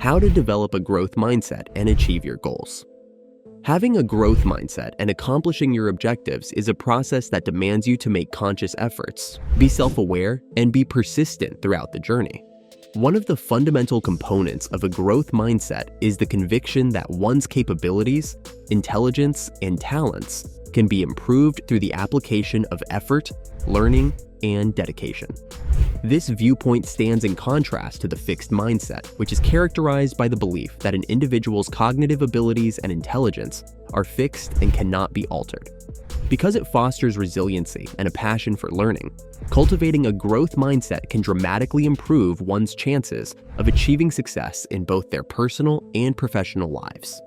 How to develop a growth mindset and achieve your goals. Having a growth mindset and accomplishing your objectives is a process that demands you to make conscious efforts, be self-aware, and be persistent throughout the journey. One of the fundamental components of a growth mindset is the conviction that one's capabilities, intelligence, and talents can be improved through the application of effort, learning, and dedication. This viewpoint stands in contrast to the fixed mindset, which is characterized by the belief that an individual's cognitive abilities and intelligence are fixed and cannot be altered. Because it fosters resiliency and a passion for learning, cultivating a growth mindset can dramatically improve one's chances of achieving success in both their personal and professional lives.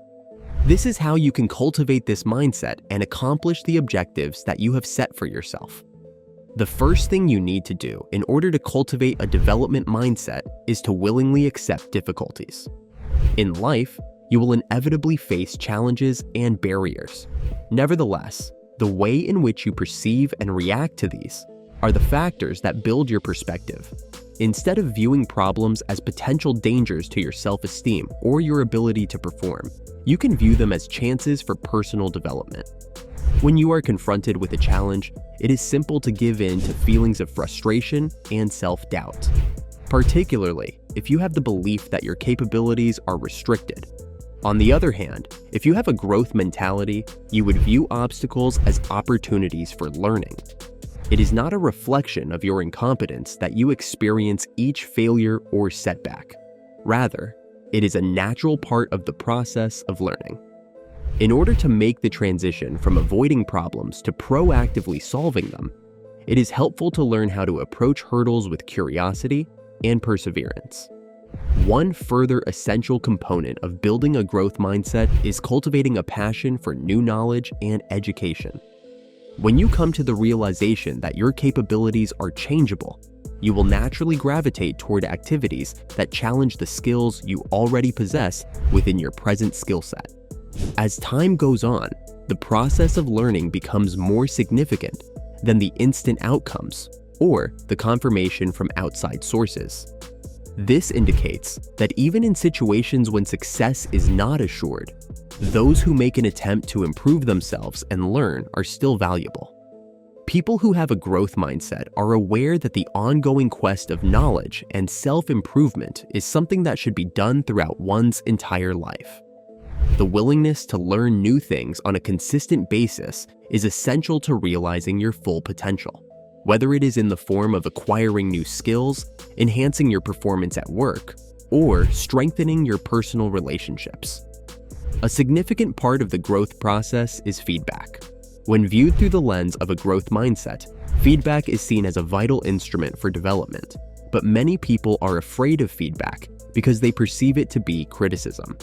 This is how you can cultivate this mindset and accomplish the objectives that you have set for yourself. The first thing you need to do in order to cultivate a development mindset is to willingly accept difficulties. In life, you will inevitably face challenges and barriers. Nevertheless, the way in which you perceive and react to these are the factors that build your perspective. Instead of viewing problems as potential dangers to your self-esteem or your ability to perform, you can view them as chances for personal development. When you are confronted with a challenge, it is simple to give in to feelings of frustration and self-doubt, particularly if you have the belief that your capabilities are restricted. On the other hand, if you have a growth mentality, you would view obstacles as opportunities for learning. It is not a reflection of your incompetence that you experience each failure or setback. Rather, it is a natural part of the process of learning. In order to make the transition from avoiding problems to proactively solving them, it is helpful to learn how to approach hurdles with curiosity and perseverance. One further essential component of building a growth mindset is cultivating a passion for new knowledge and education. When you come to the realization that your capabilities are changeable, you will naturally gravitate toward activities that challenge the skills you already possess within your present skill set. As time goes on, the process of learning becomes more significant than the instant outcomes or the confirmation from outside sources. This indicates that even in situations when success is not assured, those who make an attempt to improve themselves and learn are still valuable. People who have a growth mindset are aware that the ongoing quest of knowledge and self-improvement is something that should be done throughout one's entire life. The willingness to learn new things on a consistent basis is essential to realizing your full potential, whether it is in the form of acquiring new skills, enhancing your performance at work, or strengthening your personal relationships. A significant part of the growth process is feedback. When viewed through the lens of a growth mindset, feedback is seen as a vital instrument for development, but many people are afraid of feedback because they perceive it to be criticism.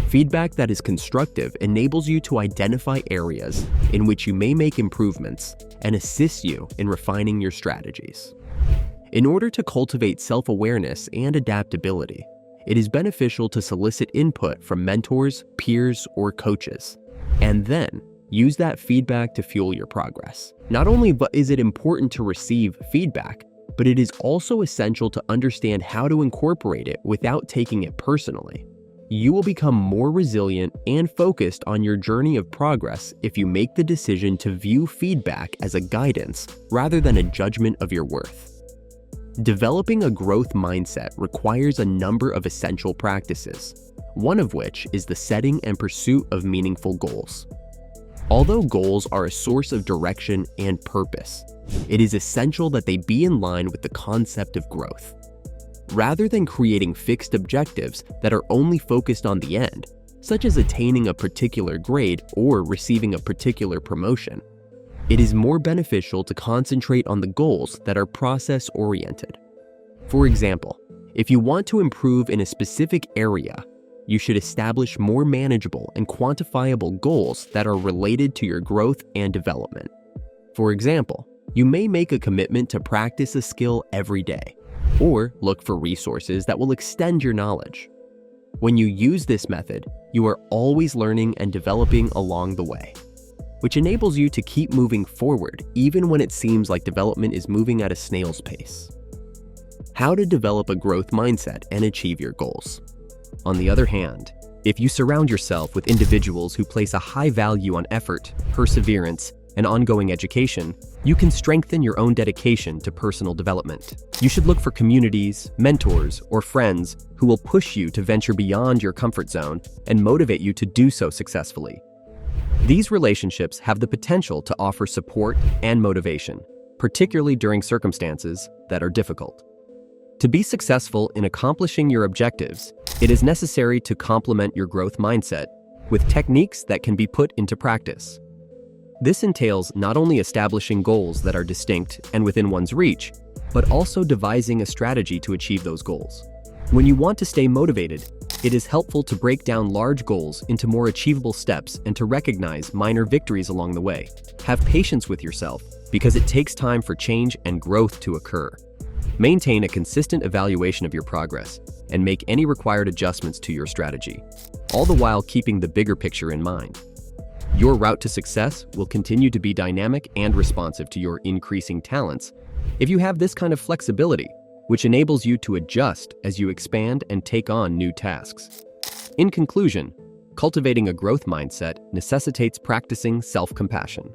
Feedback that is constructive enables you to identify areas in which you may make improvements and assists you in refining your strategies. In order to cultivate self-awareness and adaptability, it is beneficial to solicit input from mentors, peers, or coaches, and then use that feedback to fuel your progress. Not only is it important to receive feedback, but it is also essential to understand how to incorporate it without taking it personally. You will become more resilient and focused on your journey of progress if you make the decision to view feedback as a guidance rather than a judgment of your worth. Developing a growth mindset requires a number of essential practices, one of which is the setting and pursuit of meaningful goals. Although goals are a source of direction and purpose, it is essential that they be in line with the concept of growth. Rather than creating fixed objectives that are only focused on the end, such as attaining a particular grade or receiving a particular promotion, it is more beneficial to concentrate on the goals that are process-oriented. For example, if you want to improve in a specific area, you should establish more manageable and quantifiable goals that are related to your growth and development. For example, you may make a commitment to practice a skill every day, or look for resources that will extend your knowledge. When you use this method, you are always learning and developing along the way, which enables you to keep moving forward even when it seems like development is moving at a snail's pace. How to develop a growth mindset and achieve your goals. On the other hand, if you surround yourself with individuals who place a high value on effort, perseverance, and ongoing education, you can strengthen your own dedication to personal development. You should look for communities, mentors, or friends who will push you to venture beyond your comfort zone and motivate you to do so successfully. These relationships have the potential to offer support and motivation, particularly during circumstances that are difficult. To be successful in accomplishing your objectives, it is necessary to complement your growth mindset with techniques that can be put into practice. This entails not only establishing goals that are distinct and within one's reach, but also devising a strategy to achieve those goals. When you want to stay motivated, it is helpful to break down large goals into more achievable steps and to recognize minor victories along the way. Have patience with yourself because it takes time for change and growth to occur. Maintain a consistent evaluation of your progress and make any required adjustments to your strategy, all the while keeping the bigger picture in mind. Your route to success will continue to be dynamic and responsive to your increasing talents if you have this kind of flexibility, which enables you to adjust as you expand and take on new tasks. In conclusion, cultivating a growth mindset necessitates practicing self-compassion.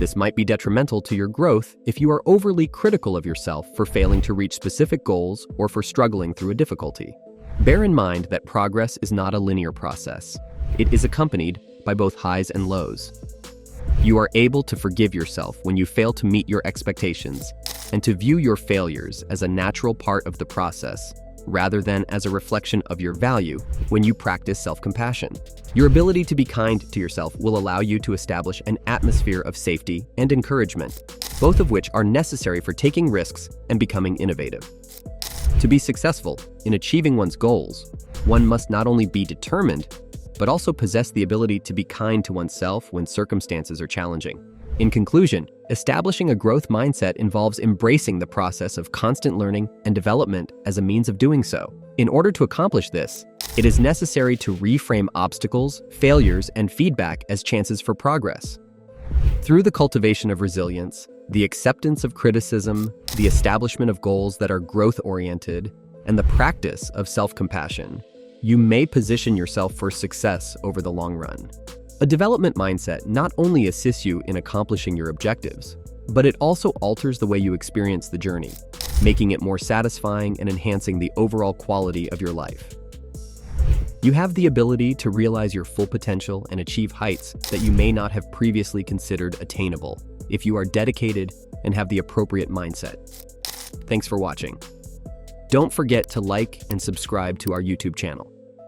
This might be detrimental to your growth if you are overly critical of yourself for failing to reach specific goals or for struggling through a difficulty. Bear in mind that progress is not a linear process. It is accompanied by both highs and lows. You are able to forgive yourself when you fail to meet your expectations and to view your failures as a natural part of the process rather than as a reflection of your value when you practice self-compassion. Your ability to be kind to yourself will allow you to establish an atmosphere of safety and encouragement, both of which are necessary for taking risks and becoming innovative. To be successful in achieving one's goals, one must not only be determined, but also possess the ability to be kind to oneself when circumstances are challenging. In conclusion, establishing a growth mindset involves embracing the process of constant learning and development as a means of doing so. In order to accomplish this, it is necessary to reframe obstacles, failures, and feedback as chances for progress. Through the cultivation of resilience, the acceptance of criticism, the establishment of goals that are growth-oriented, and the practice of self-compassion, you may position yourself for success over the long run. A development mindset not only assists you in accomplishing your objectives, but it also alters the way you experience the journey, making it more satisfying and enhancing the overall quality of your life. You have the ability to realize your full potential and achieve heights that you may not have previously considered attainable if you are dedicated and have the appropriate mindset. Thanks for watching. Don't forget to like and subscribe to our YouTube channel.